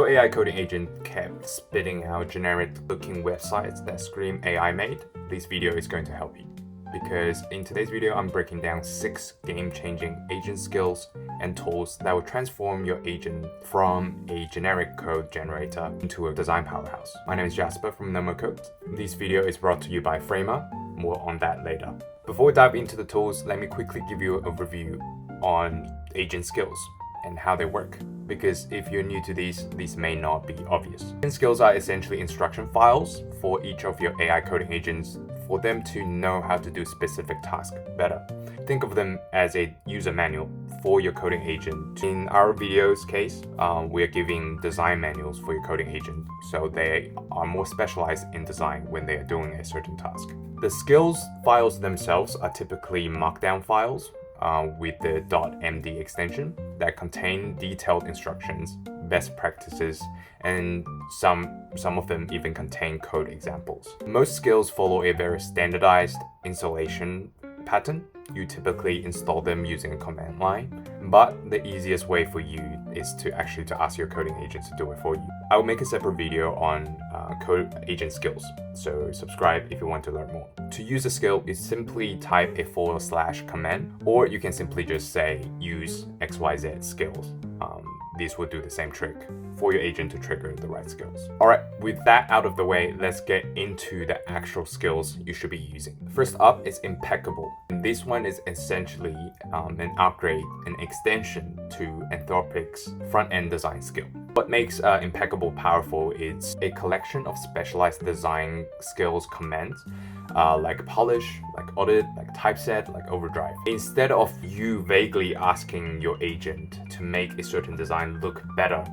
your AI coding agent kept spitting out generic-looking websites that scream AI made, this video is going to help you. Because in today's video, I'm breaking down 6 game-changing agent skills and tools that will transform your agent from a generic code generator into a design powerhouse. My name is Jasper from nomocodes. This video is brought to you by Framer. More on that later. Before we dive into the tools, let me quickly give you an overview on agent skills and how they work, because if you're new to these may not be obvious. Agent skills are essentially instruction files for each of your AI coding agents for them to know how to do specific tasks better. Think of them as a user manual for your coding agent. In our video's case, we are giving design manuals for your coding agent, so they are more specialized in design when they are doing a certain task. The skills files themselves are typically markdown files with the .md extension that contain detailed instructions, best practices, and some of them even contain code examples. Most skills follow a very standardized installation pattern. You typically install them using a command line, but the easiest way for you is to actually ask your coding agent to do it for you. I will make a separate video on code agent skills, so subscribe if you want to learn more. To use a skill, you simply type a / command, or you can simply just say use XYZ skills. This will do the same trick for your agent to trigger the right skills. All right, with that out of the way, let's get into the actual skills you should be using. First up is Impeccable. And this one is essentially an upgrade, an extension to Anthropic's front-end design skill. What makes Impeccable powerful is a collection of specialized design skills commands like polish, like audit, like typeset, like overdrive. Instead of you vaguely asking your agent to make a certain design look better,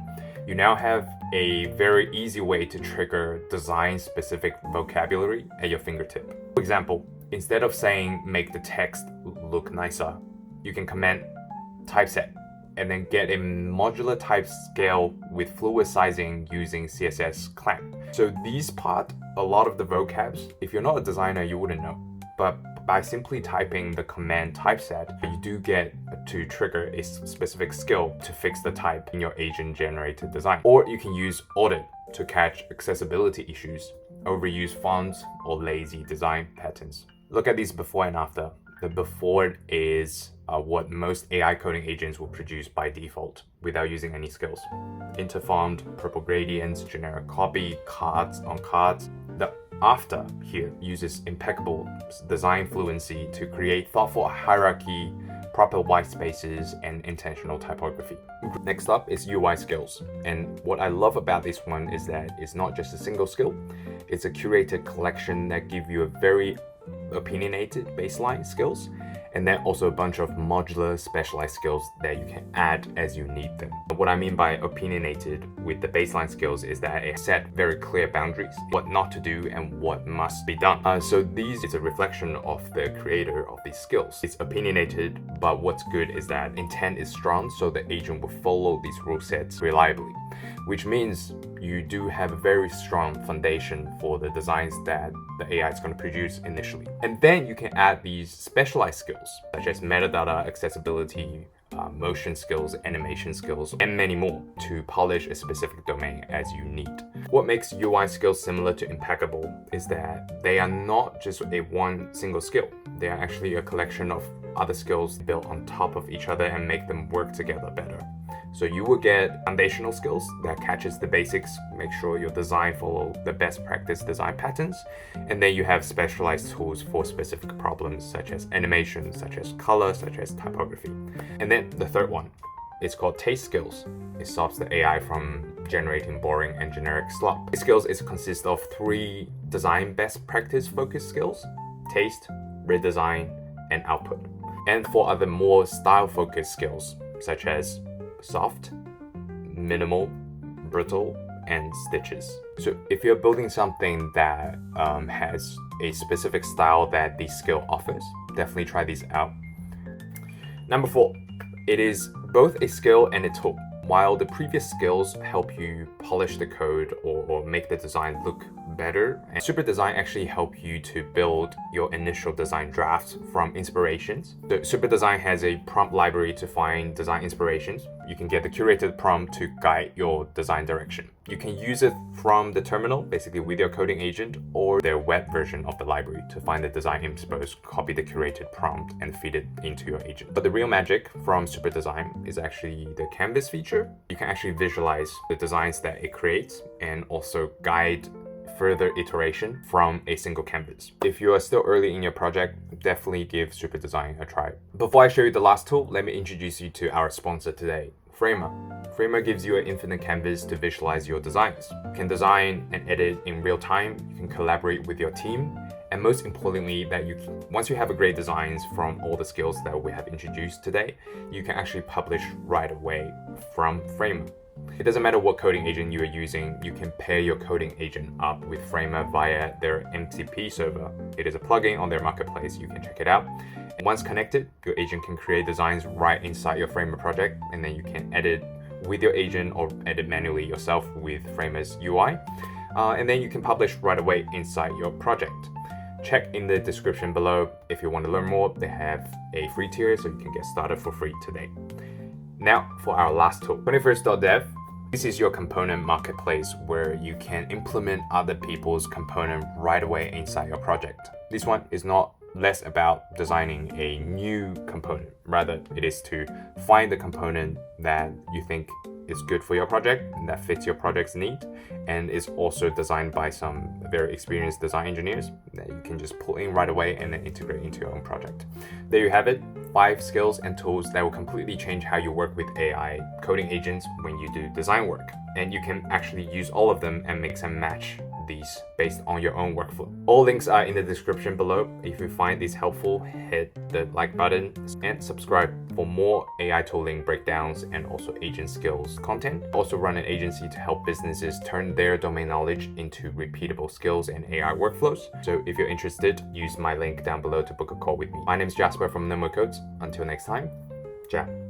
you now have a very easy way to trigger design-specific vocabulary at your fingertip. For example, instead of saying make the text look nicer, you can command typeset and then get a modular type scale with fluid sizing using CSS clamp. So these part, a lot of the vocabs, if you're not a designer, you wouldn't know. But by simply typing the command typeset, you do get to trigger a specific skill to fix the type in your agent-generated design. Or you can use audit to catch accessibility issues, overused fonts, or lazy design patterns. Look at these before and after. The before is what most AI coding agents will produce by default without using any skills. Interfont, purple gradients, generic copy, cards on cards. The after here uses Impeccable design fluency to create thoughtful hierarchy, proper white spaces, and intentional typography. Next up is UI skills. And what I love about this one is that it's not just a single skill, it's a curated collection that gives you a very opinionated baseline skills, and then also a bunch of modular specialized skills that you can add as you need them. What I mean by opinionated with the baseline skills is that it set very clear boundaries, what not to do and what must be done. So these is a reflection of the creator of these skills. It's opinionated, but what's good is that intent is strong, so the agent will follow these rule sets reliably, which means you do have a very strong foundation for the designs that the AI is going to produce initially. And then you can add these specialized skills, such as metadata, accessibility, motion skills, animation skills, and many more to polish a specific domain as you need. What makes UI skills similar to Impeccable is that they are not just a one single skill. They are actually a collection of other skills built on top of each other and make them work together better. So you will get foundational skills that catches the basics, make sure your design follow the best practice design patterns, and then you have specialized tools for specific problems such as animation, such as color, such as typography. And then the third one is called taste skills. It stops the AI from generating boring and generic slop. Taste skills consists of 3 design best practice focused skills: taste, redesign, and output. And 4 other more style focused skills such as soft, minimal, brittle, and stitches. So if you're building something that has a specific style that this skill offers, definitely try these out. Number 4, it is both a skill and a tool. While the previous skills help you polish the code or make the design look better, and Super Design actually help you to build your initial design drafts from inspirations. The Super Design has a prompt library to find design inspirations. You can get the curated prompt to guide your design direction. You can use it from the terminal, basically with your coding agent, or their web version of the library to find the design inspos, copy the curated prompt, and feed it into your agent. But the real magic from Super Design is actually the canvas feature. You can actually visualize the designs that it creates and also guide further iteration from a single canvas. If you are still early in your project, definitely give Super Design a try. Before I show you the last tool, let me introduce you to our sponsor today, Framer. Framer gives you an infinite canvas to visualize your designs. You can design and edit in real time, you can collaborate with your team, and most importantly, once you have a great designs from all the skills that we have introduced today, you can actually publish right away from Framer. It doesn't matter what coding agent you are using, you can pair your coding agent up with Framer via their MCP server. It is a plugin on their marketplace, you can check it out. Once connected, your agent can create designs right inside your Framer project, and then you can edit with your agent or edit manually yourself with Framer's UI. And then you can publish right away inside your project. Check in the description below if you want to learn more. They have a free tier, so you can get started for free today. Now for our last tool, 21st.dev. This is your component marketplace where you can implement other people's component right away inside your project. This one is not less about designing a new component. Rather, it is to find the component that you think is good for your project and that fits your project's need, and is also designed by some very experienced design engineers that you can just pull in right away and then integrate into your own project. There you have it, 5 skills and tools that will completely change how you work with AI coding agents when you do design work. And you can actually use all of them and mix and match these based on your own workflow. All links are in the description below. If you find this helpful, hit the like button and subscribe for more AI tooling breakdowns and also agent skills content. I also run an agency to help businesses turn their domain knowledge into repeatable skills and AI workflows. So if you're interested, use my link down below to book a call with me. My name is Jasper from nomocodes. Until next time, ciao.